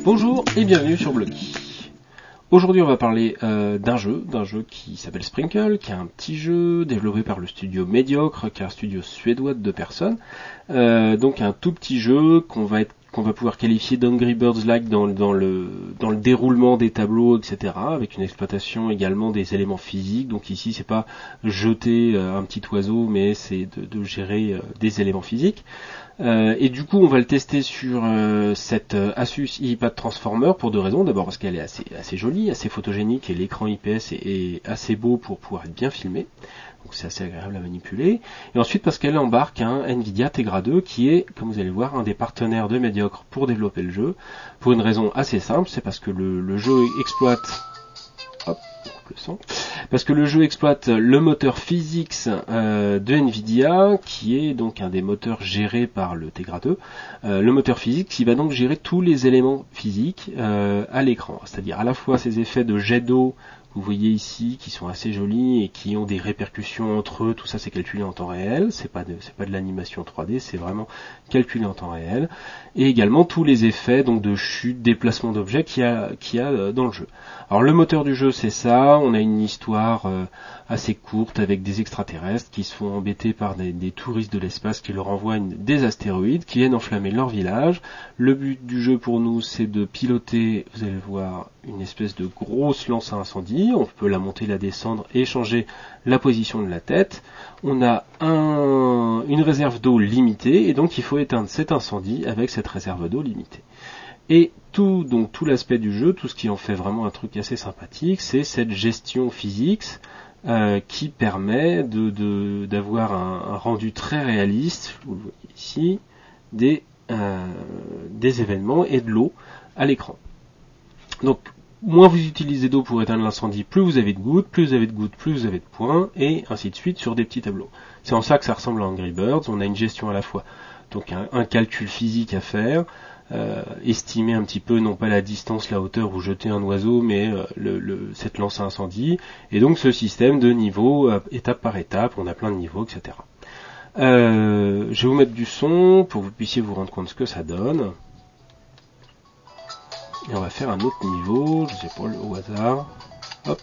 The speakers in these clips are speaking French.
Bonjour et bienvenue sur Blocky. Aujourd'hui on va parler d'un jeu qui s'appelle Sprinkle, qui est un petit jeu développé par le studio Mediocre, qui est un studio suédois de 2 personnes. Donc un tout petit jeu qu'on va pouvoir qualifier d'Angry Birds-like dans le déroulement des tableaux, etc., avec une exploitation également des éléments physiques. Donc ici c'est pas jeter un petit oiseau, mais c'est de gérer des éléments physiques. Et du coup on va le tester sur cette Asus iPad Transformer pour 2 raisons. D'abord parce qu'elle est assez jolie, assez photogénique, et l'écran IPS est assez beau pour pouvoir être bien filmé. Donc c'est assez agréable à manipuler. Et ensuite parce qu'elle embarque un Nvidia Tegra 2 qui est, comme vous allez voir, un des partenaires de Mediocre pour développer le jeu. Pour une raison assez simple, c'est parce que le jeu exploite... Hop, le son. Parce que le jeu exploite le moteur Physics de Nvidia, qui est donc un des moteurs gérés par le Tegra 2. Le moteur Physics qui va donc gérer tous les éléments physiques à l'écran, c'est-à-dire à la fois ces effets de jet d'eau, vous voyez ici, qui sont assez jolis et qui ont des répercussions entre eux. Tout ça c'est calculé en temps réel, c'est pas de l'animation 3D, c'est vraiment calculé en temps réel. Et également tous les effets donc de chute, déplacement d'objets qu'il y a dans le jeu. Alors le moteur du jeu c'est ça, on a une histoire assez courte avec des extraterrestres qui se font embêter par des touristes de l'espace qui leur envoient des astéroïdes qui viennent enflammer leur village. Le but du jeu pour nous c'est de piloter, vous allez voir, une espèce de grosse lance à incendie. On peut la monter, la descendre et changer la position de la tête. On a une réserve d'eau limitée et donc il faut éteindre cet incendie avec cette réserve d'eau limitée. Et tout l'aspect du jeu, tout ce qui en fait vraiment un truc assez sympathique, c'est cette gestion physique qui permet d'avoir un rendu très réaliste, vous le voyez ici, des événements et de l'eau à l'écran. Donc moins vous utilisez d'eau pour éteindre l'incendie, plus vous avez de gouttes, plus vous avez de points, et ainsi de suite sur des petits tableaux. C'est en ça que ça ressemble à Angry Birds. On a une gestion à la fois, donc un calcul physique à faire, estimer un petit peu non pas la distance, la hauteur où jeter un oiseau, mais cette lance à incendie, et donc ce système de niveau étape par étape, on a plein de niveaux, etc. Je vais vous mettre du son pour que vous puissiez vous rendre compte de ce que ça donne. Et on va faire un autre niveau, je sais pas, au hasard. Hop.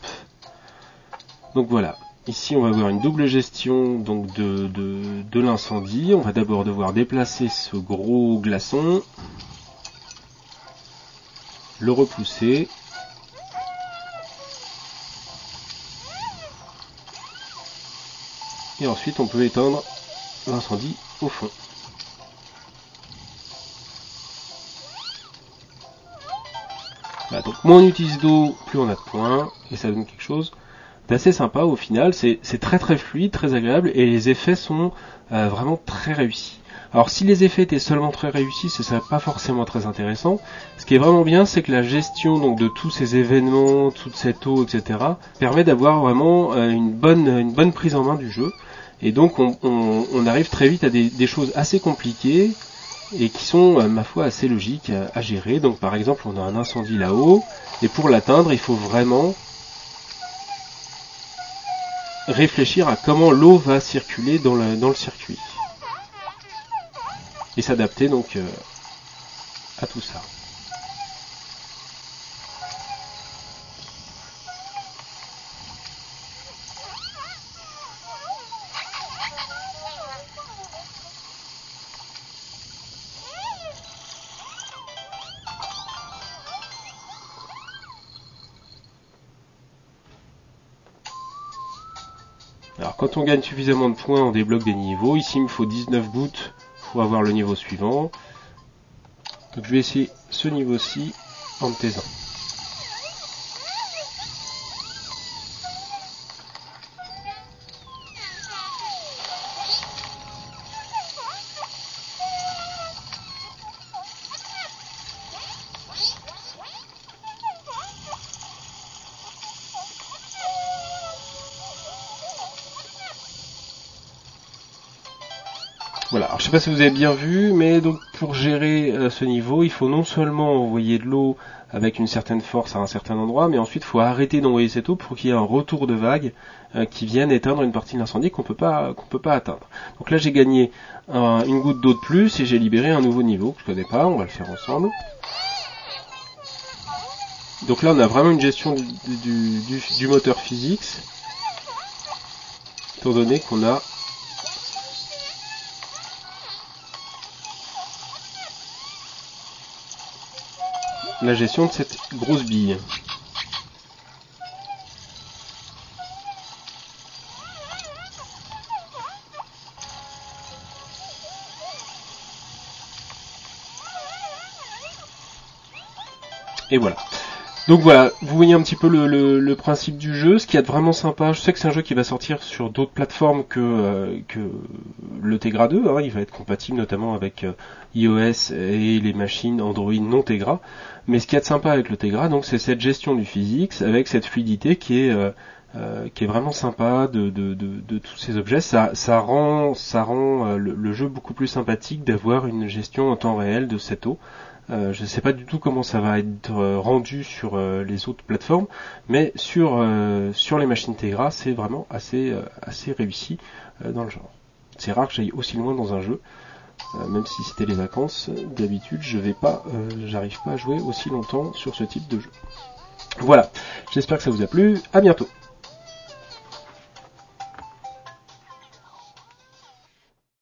Donc voilà. Ici, on va avoir une double gestion donc de l'incendie. On va d'abord devoir déplacer ce gros glaçon, le repousser, et ensuite on peut éteindre l'incendie au fond. Voilà, donc moins on utilise d'eau, plus on a de points, et ça donne quelque chose d'assez sympa au final. C'est très très fluide, très agréable, et les effets sont vraiment très réussis. Alors si les effets étaient seulement très réussis, ce serait pas forcément très intéressant. Ce qui est vraiment bien, c'est que la gestion donc de tous ces événements, toute cette eau, etc., permet d'avoir vraiment une bonne prise en main du jeu. Et donc on arrive très vite à des choses assez compliquées et qui sont, ma foi, assez logiques à gérer. Donc par exemple, on a un incendie là-haut, et pour l'atteindre, il faut vraiment réfléchir à comment l'eau va circuler dans le circuit. Et s'adapter donc à tout ça. Alors quand on gagne suffisamment de points, on débloque des niveaux. Ici il me faut 19 gouttes pour avoir le niveau suivant. Donc je vais essayer ce niveau-ci en me taisant. Voilà, alors je sais pas si vous avez bien vu, mais donc pour gérer ce niveau, il faut non seulement envoyer de l'eau avec une certaine force à un certain endroit, mais ensuite il faut arrêter d'envoyer cette eau pour qu'il y ait un retour de vague qui vienne éteindre une partie de l'incendie qu'on peut pas atteindre. Donc là j'ai gagné une goutte d'eau de plus et j'ai libéré un nouveau niveau que je connais pas, on va le faire ensemble. Donc là on a vraiment une gestion du moteur physique, étant donné qu'on a la gestion de cette grosse bille. Et voilà. Donc voilà, vous voyez un petit peu le principe du jeu. Ce qui est vraiment sympa, je sais que c'est un jeu qui va sortir sur d'autres plateformes que le Tegra 2. Hein. Il va être compatible notamment avec iOS et les machines Android non Tegra. Mais ce qui est sympa avec le Tegra, donc, c'est cette gestion du physique avec cette fluidité qui est vraiment sympa de tous ces objets. Ça rend le jeu beaucoup plus sympathique d'avoir une gestion en temps réel de cette eau. Je ne sais pas du tout comment ça va être rendu sur les autres plateformes, mais sur les machines Tegra, c'est vraiment assez réussi dans le genre. C'est rare que j'aille aussi loin dans un jeu, même si c'était les vacances. D'habitude, j'arrive pas à jouer aussi longtemps sur ce type de jeu. Voilà, j'espère que ça vous a plu. À bientôt.